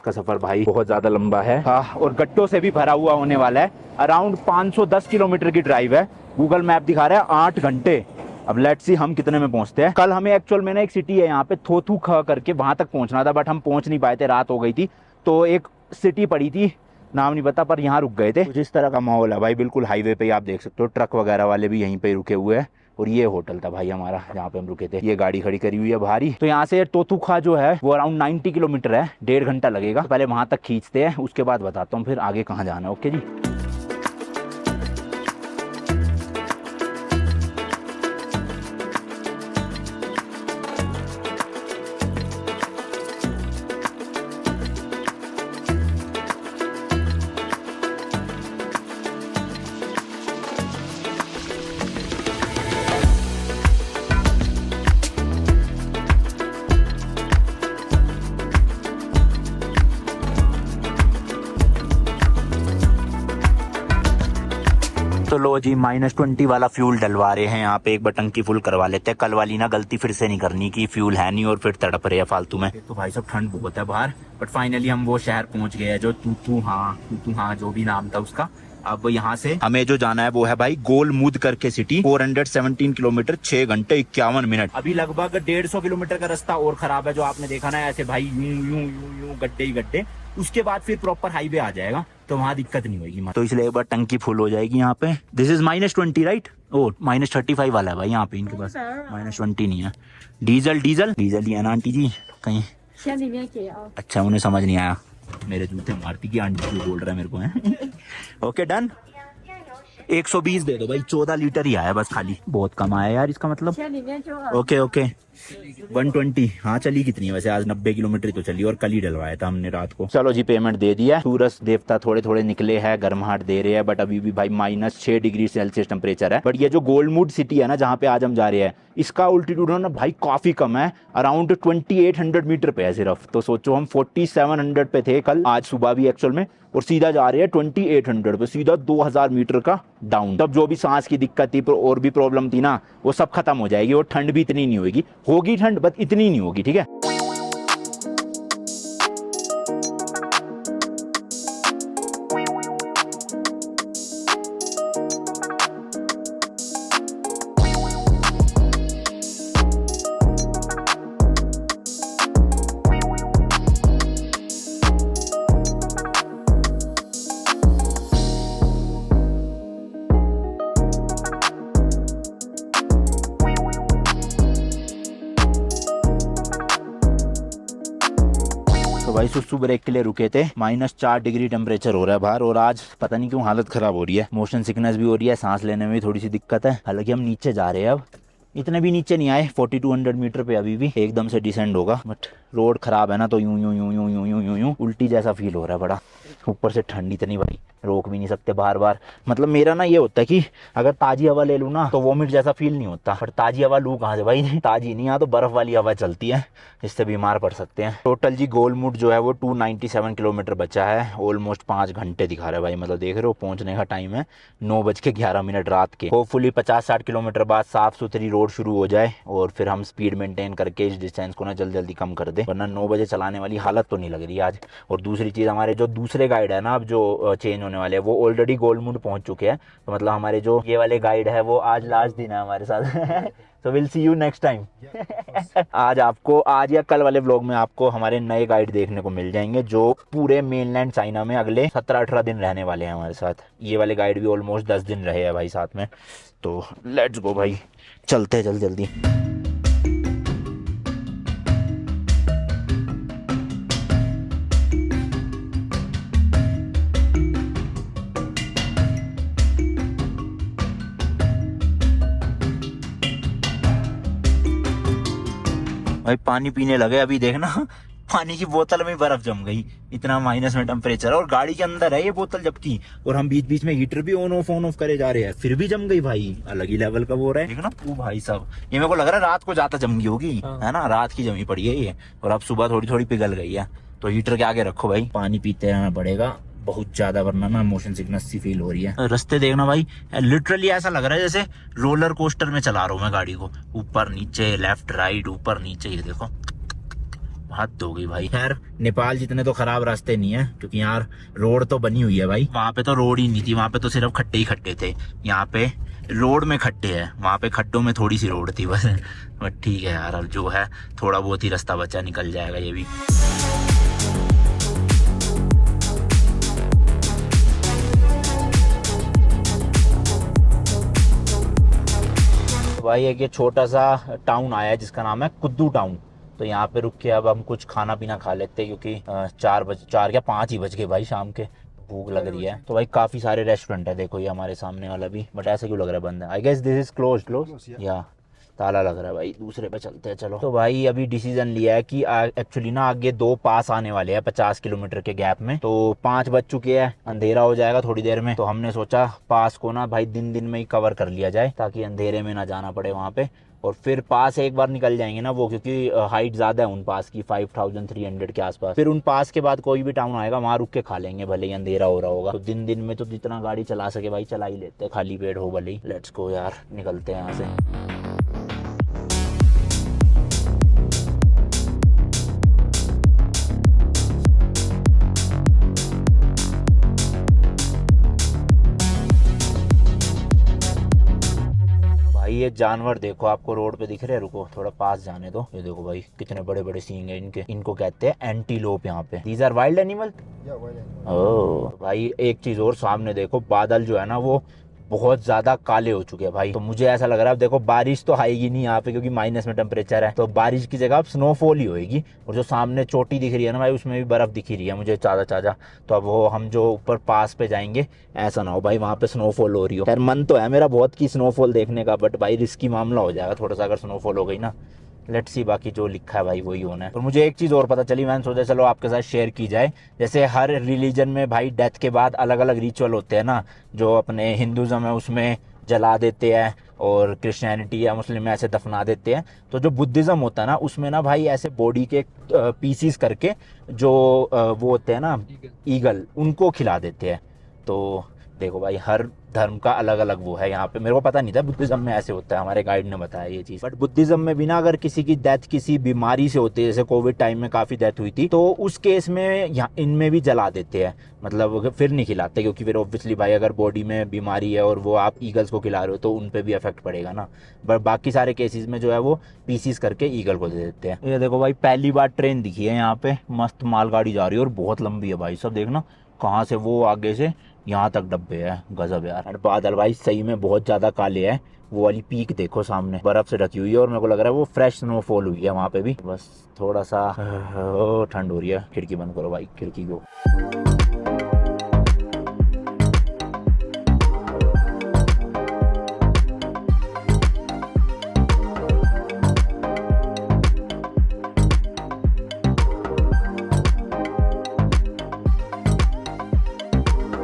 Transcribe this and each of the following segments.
का सफर भाई बहुत ज्यादा लंबा है और गट्टों से भी भरा हुआ होने वाला है। अराउंड 510 किलोमीटर की ड्राइव है। गूगल मैप दिखा रहा है 8 घंटे। अब लेट्स सी हम कितने में पहुंचते हैं। कल हमें एक्चुअल में ना एक सिटी है यहाँ पे थोथू ख करके, वहां तक पहुंचना था, बट हम पहुंच नहीं पाए थे, रात हो गई थी। तो एक सिटी पड़ी थी, नाम नहीं पता, पर यहाँ रुक गए थे। कुछ इस तरह का माहौल है भाई, बिल्कुल हाईवे पे ही आप देख सकते हो, ट्रक वगैरह वाले भी यहीं पे रुके हुए हैं। और ये होटल था भाई हमारा जहाँ पे हम रुके थे। ये गाड़ी खड़ी करी हुई है भारी। तो यहाँ से तोतुखा जो है वो अराउंड 90 किलोमीटर है, 1.5 घंटा लगेगा। पहले वहां तक खींचते हैं, उसके बाद बताता हूँ फिर आगे कहाँ जाना है। ओके जी। तो लो जी, -20 वाला फ्यूल डलवा रहे हैं यहाँ पे। एक बटन की फुल करवा लेते हैं, कल वाली ना गलती फिर से नहीं करनी की फ्यूल है नहीं और फिर तड़प रहे हैं फालतू में। तो भाई सब ठंड बहुत है बाहर, बट फाइनली हम वो शहर पहुंच गए हैं जो तूतू हाँ जो भी नाम था उसका। अब यहाँ से हमें जो जाना है वो है भाई गोलमुद करके सिटी। 417 किलोमीटर, 6 घंटे 51 मिनट। अभी लगभग 150 किलोमीटर का रास्ता और खराब है, जो आपने देखा ना ऐसे भाई यूं गड्ढे ही गड्ढे। उसके बाद फिर प्रॉपर हाईवे आ जाएगा, तो वहां दिक्कत नहीं होगी। तो इसलिए एक बार टंकी फुल हो जाएगी यहाँ पे। This is -20 right. ओ -35 वाला है भाई यहाँ पे इनके पास, -20 नहीं है। डीजल ही है ना आंटी जी कहीं? अच्छा, उन्हें समझ नहीं आया। मेरे जूते मारती की आंटी क्यों बोल रहा है मेरे को है। Okay done. 120 दे दो भाई, 14 लीटर ही आया बस खाली। बहुत कम आया यार इसका मतलब। ओके 120। हाँ चली कितनी है वैसे आज? 90 किलोमीटर तो चली, और कल ही डलवाया था हमने रात को। चलो जी, पेमेंट दे दिया। सूरज देवता थोड़े थोड़े निकले हैं, गर्माहट दे रहे हैं, बट अभी भी भाई -6 डिग्री सेल्सियस टेम्परेचर है। बट ये जो गोलमुड सिटी है ना जहाँ पे आज हम जा रहे हैं, इसका अल्टीट्यूड ना भाई काफी कम है, अराउंड 2800 मीटर पे है सिर्फ। तो सोचो हम 4700 पे थे कल, आज सुबह भी एक्चुअल में, और सीधा जा रहे हैं 2800 पे, सीधा 2000 मीटर का डाउन। तब जो भी सांस की दिक्कत थी और भी प्रॉब्लम थी ना, वो सब खत्म हो जाएगी। और ठंड भी इतनी नहीं होगी ठंड, बट इतनी नहीं होगी, ठीक है। तो भाई सुसु ब्रेक के लिए रुके थे। -4 डिग्री टेम्परेचर हो रहा है बाहर, और आज पता नहीं क्यों हालत खराब हो रही है। मोशन सिकनेस भी हो रही है, सांस लेने में भी थोड़ी सी दिक्कत है। हालांकि हम नीचे जा रहे हैं, अब इतने भी नीचे नहीं आए, 4200 मीटर पे अभी भी एकदम से डिसेंड होगा। बट रोड खराब है ना, तो यूं उल्टी जैसा फील हो रहा है बड़ा। ऊपर से ठंडी इतनी भाई, रोक भी नहीं सकते बार बार। मतलब मेरा ना ये होता है कि अगर ताजी हवा ले लूँ ना तो वोमिट जैसा फील नहीं होता, पर ताजी हवा लूँ कहाँ से भाई? ताजी नहीं, यहाँ तो बर्फ वाली हवा चलती है, जिससे बीमार पड़ सकते हैं। टोटल जी गोलमुड जो है वो 297 किलोमीटर बचा है। ऑलमोस्ट 5 घंटे दिखा रहा है भाई, मतलब देख रहे हो। पहुंचने का टाइम है 9:11 रात के। होपफुली 50-60 किलोमीटर बाद साफ सुथरी रोड शुरू हो जाए, और फिर हम स्पीड मेंटेन करके इस डिस्टेंस को ना जल्दी कम कर दे, वरना 9 बजे चलाने वाली हालत तो नहीं लग रही आज। और दूसरी चीज़, हमारे जो दूसरे गाइड है ना अब जो चेंज होने वाले हैं, वो ऑलरेडी गोलमुड पहुंच चुके हैं। तो मतलब हमारे जो ये वाले गाइड है वो आज लास्ट दिन है हमारे साथ। So will see you next time. आज या कल वाले व्लॉग में आपको हमारे नए गाइड देखने को मिल जाएंगे, जो पूरे मेनलैंड चाइना में अगले 17-18 दिन रहने वाले हैं हमारे साथ। ये वाले गाइड भी ऑलमोस्ट 10 दिन रहे हैं भाई साथ में। तो लेट्स गो भाई, चलते हैं जल्दी। भाई पानी पीने लगे, अभी देखना पानी की बोतल में बर्फ जम गई, इतना माइनस में टेम्परेचर, और गाड़ी के अंदर है ये बोतल जबकि, और हम बीच बीच में हीटर भी ऑन ऑफ करे जा रहे हैं, फिर भी जम गई भाई। अलग ही लेवल का वो हो रहा है, देखना वो भाई साहब। ये मेरे को लग रहा है रात को ज्यादा जम गई होगी, है ना, रात की जमी पड़ी है ये, और अब सुबह थोड़ी थोड़ी पिघल गई है। तो हीटर के आगे रखो भाई, पानी पीते रहना पड़ेगा बहुत ज्यादा, वरना ना मोशन सिकनेस सी फील हो रही है। रास्ते देखना भाई, लिटरली ऐसा लग रहा है जैसे रोलर कोस्टर में चला रहा हूँ मैं गाड़ी को, ऊपर नीचे लेफ्ट राइट ऊपर नीचे। ये देखो हद हो गई भाई। खैर नेपाल जितने तो खराब रास्ते नहीं है, क्योंकि यहाँ रोड तो बनी हुई है भाई। वहाँ पे तो रोड ही नहीं थी, वहाँ पे तो सिर्फ खड्डे ही खड्डे थे। यहाँ पे रोड में खड्डे हैं, वहाँ पे खड्डों में थोड़ी सी रोड थी बस। बट ठीक है यार, अब जो है थोड़ा बहुत ही रास्ता बचा, निकल जाएगा ये भी। भाई एक ये छोटा सा टाउन आया है जिसका नाम है कुद्दू टाउन। तो यहाँ पे रुक के अब हम कुछ खाना पीना खा लेते हैं, क्योंकि 4 या 5 ही बज गए भाई शाम के, भूख लग रही है। तो भाई काफी सारे रेस्टोरेंट है, देखो ये हमारे सामने वाला भी, बट ऐसे क्यों लग रहा है बंद है। I guess this is close या ताला लग रहा है भाई। दूसरे पे चलते हैं चलो। तो भाई अभी डिसीजन लिया है कि एक्चुअली ना आगे 2 पास आने वाले हैं 50 किलोमीटर के गैप में। तो 5 बज चुके हैं, अंधेरा हो जाएगा थोड़ी देर में। तो हमने सोचा पास को ना भाई दिन दिन में ही कवर कर लिया जाए, ताकि अंधेरे में ना जाना पड़े वहाँ पे। और फिर पास एक बार निकल जाएंगे ना वो, क्योंकि हाइट ज्यादा है उन पास की, 5300 के आसपास। फिर उन पास के बाद कोई भी टाउन आएगा वहाँ रुक के खा लेंगे, भले ही अंधेरा हो रहा होगा। तो दिन दिन में तो जितना गाड़ी चला सके भाई चला ही लेते हैं, खाली पेट हो भले ही। लेट्स गो यार, निकलते हैं यहाँ से। ये जानवर देखो, आपको रोड पे दिख रहे हैं, रुको थोड़ा पास जाने दो। ये देखो भाई कितने बड़े बड़े सींग हैं इनके, इनको कहते हैं एंटीलोप यहाँ पे। These are wild animal. ओह भाई एक चीज और, सामने देखो बादल जो है ना वो बहुत ज्यादा काले हो चुके हैं भाई। तो मुझे ऐसा लग रहा है अब देखो बारिश तो आएगी नहीं यहाँ पे, क्योंकि माइनस में टेम्परेचर है। तो बारिश की जगह अब स्नोफॉल ही होएगी। और जो सामने चोटी दिख रही है ना भाई, उसमें भी बर्फ दिख रही है मुझे चाजा चाजा। तो अब वो हम जो ऊपर पास पे जाएंगे, ऐसा ना हो भाई वहाँ पे स्नोफॉल हो रही हो। खैर मन तो है मेरा बहुत की स्नोफॉल देखने का, बट भाई रिस्की मामला हो जाएगा थोड़ा सा अगर स्नोफॉल हो गई ना। लेट्स सी, बाकी जो लिखा है भाई वही होना है। और मुझे एक चीज़ और पता चली, मैंने सोचा चलो आपके साथ शेयर की जाए। जैसे हर रिलीजन में भाई डेथ के बाद अलग अलग रिचुअल होते हैं ना। जो अपने हिंदुज़म है उसमें जला देते हैं, और क्रिश्चियनिटी या मुस्लिम में ऐसे दफना देते हैं। तो जो बुद्धिज़्म होता है ना उसमें ना भाई ऐसे बॉडी के पीसीस करके जो वो होते हैं ना ईगल, उनको खिला देते हैं। तो देखो भाई हर धर्म का अलग अलग वो है। यहाँ पे मेरे को पता नहीं था बुद्धिज्म में ऐसे होता है, हमारे गाइड ने बताया ये चीज। बट बुद्धिज्म में भी ना अगर किसी की डेथ किसी बीमारी से होती है, जैसे कोविड टाइम में काफी डेथ हुई थी, तो उस केस में यहाँ इनमें भी जला देते हैं, मतलब फिर नहीं खिलाते, क्योंकि फिर ऑब्वियसली भाई अगर बॉडी में बीमारी है और वो आप ईगल्स को खिला रहे हो तो उन पे भी इफेक्ट पड़ेगा ना। बट बाकी सारे केसेस में जो है वो पीसीस करके ईगल को दे देते हैं। ये देखो भाई पहली बार ट्रेन दिखी है यहाँ पे, मस्त मालगाड़ी जा रही है और बहुत लंबी है भाई। सब देखना कहाँ से वो आगे से यहाँ तक डब्बे है, गजब यार। बादल भाई सही में बहुत ज्यादा काले हैं। वो वाली पीक देखो सामने बर्फ से ढकी हुई है, और मेरे को लग रहा है वो फ्रेश स्नोफॉल हुई है वहाँ पे भी। बस थोड़ा सा ठंड हो रही है। खिड़की बंद करो भाई, खिड़की को।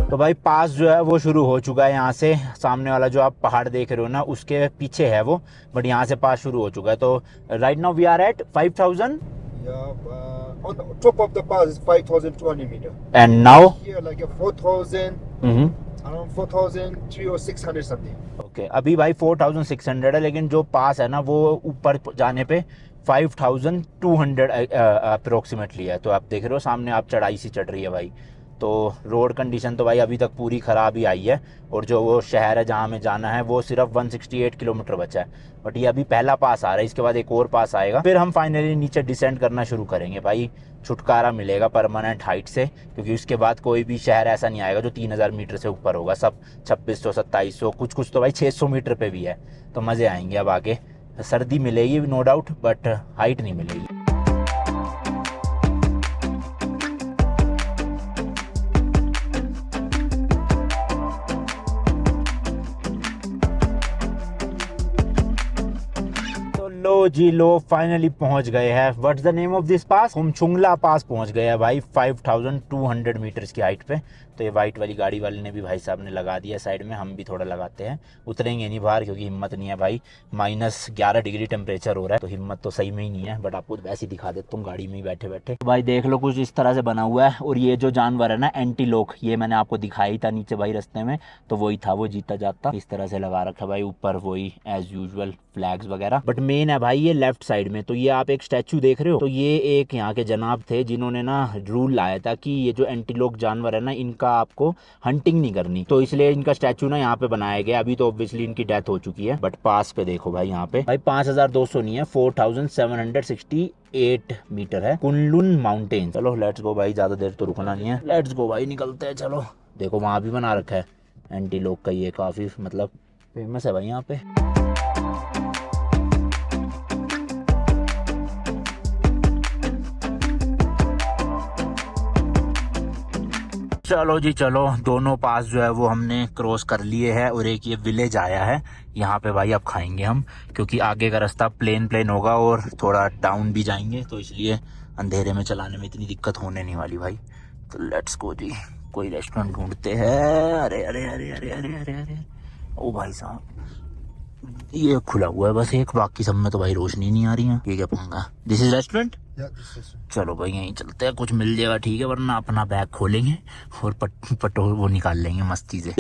तो भाई पास जो है वो शुरू हो चुका है यहाँ से। सामने वाला जो आप पहाड़ देख रहे हो ना उसके पीछे है वो, बट यहाँ से पास शुरू हो चुका है। तो right now we are at 5000 on the top of the pass is 5,200 meter. and now Here like a 4,000, around 4,300 or 600 something. Okay अभी भाई 4600 है, लेकिन जो पास है ना वो ऊपर जाने पे 5200 अप्रोक्सीमेटली है। तो आप देख रहे हो सामने आप चढ़ाई सी चढ़ रही है भाई। तो रोड कंडीशन तो भाई अभी तक पूरी ख़राब ही आई है। और जो वो शहर है जहाँ हमें जाना है वो सिर्फ 168 किलोमीटर बचा है। बट ये अभी पहला पास आ रहा है, इसके बाद एक और पास आएगा, फिर हम फाइनली नीचे डिसेंड करना शुरू करेंगे भाई। छुटकारा मिलेगा परमानेंट हाइट से, क्योंकि उसके बाद कोई भी शहर ऐसा नहीं आएगा जो 3000 मीटर से ऊपर होगा। सब 2600 2700 कुछ तो भाई 600 मीटर पे भी है। तो मज़े आएंगे अब आगे। सर्दी मिलेगी नो डाउट, बट हाइट नहीं मिलेगी। लो जी लो, फाइनली पहुंच गए हैं। What's the name of this pass? हम चुंगला पास पहुंच गए हैं भाई 5200 मीटर्स की हाइट पे। तो ये वाइट वाली गाड़ी वाले ने भी भाई साहब ने लगा दिया साइड में, हम भी थोड़ा लगाते हैं। उतरेंगे नहीं बाहर क्योंकि हिम्मत नहीं है भाई, -11 डिग्री टेम्परेचर हो रहा है, तो हिम्मत तो सही में ही नहीं है। बट आपको वैसे ही दिखा देता हूँ गाड़ी में ही बैठे बैठे। तो भाई देख लो कुछ इस तरह से बना हुआ है। और ये जो जानवर है ना एंटीलोक, ये मैंने आपको दिखाई था नीचे भाई रास्ते में, तो वही था, वो जीता जाता। इस तरह से लगा रखा है भाई ऊपर, वही एज यूजुअल फ्लैग्स वगैरह। बट मेन है भाई भाई ये लेफ्ट साइड में, तो ये आप एक स्टैचू देख रहे हो, तो ये एक यहाँ के जनाब थे जिन्होंने ना रूल लाया था कि ये जो एंटीलोप जानवर है ना, इनका आपको हंटिंग नहीं करनी, तो इसलिए इनका स्टैचू ना यहाँ पे बनाया गया। अभी तो ऑब्वियसली इनकी डेथ हो चुकी है, बट पास पे देखो भाई, यहाँ पे भाई 5200 नहीं है, 4768 मीटर है कुनलुन माउंटेन। चलो लेट्स गो भाई, ज्यादा देर तो रुकना नहीं है, लेट्स गो भाई, निकलते हैं। चलो देखो वहां भी बना रखा है एंटीलोप का, ये काफी मतलब फेमस है भाई यहाँ पे। चलो जी चलो, दोनों पास जो है वो हमने क्रॉस कर लिए हैं और एक ये विलेज आया है यहाँ पे भाई। अब खाएंगे हम, क्योंकि आगे का रास्ता प्लेन होगा और थोड़ा डाउन भी जाएंगे, तो इसलिए अंधेरे में चलाने में इतनी दिक्कत होने नहीं वाली भाई। तो लेट्स गो जी, कोई रेस्टोरेंट ढूंढते हैं। अरे अरे अरे अरे अरे अरे अरे, ओ भाई साहब, ये खुला हुआ है बस एक, बाकी सब में तो भाई रोशनी नहीं आ रही है। ये क्या पंगा, this is restaurant. Yeah, this is चलो भाई यहीं चलते हैं, कुछ मिल जाएगा ठीक है, वरना अपना बैग खोलेंगे और पटो वो निकाल लेंगे मस्ती से।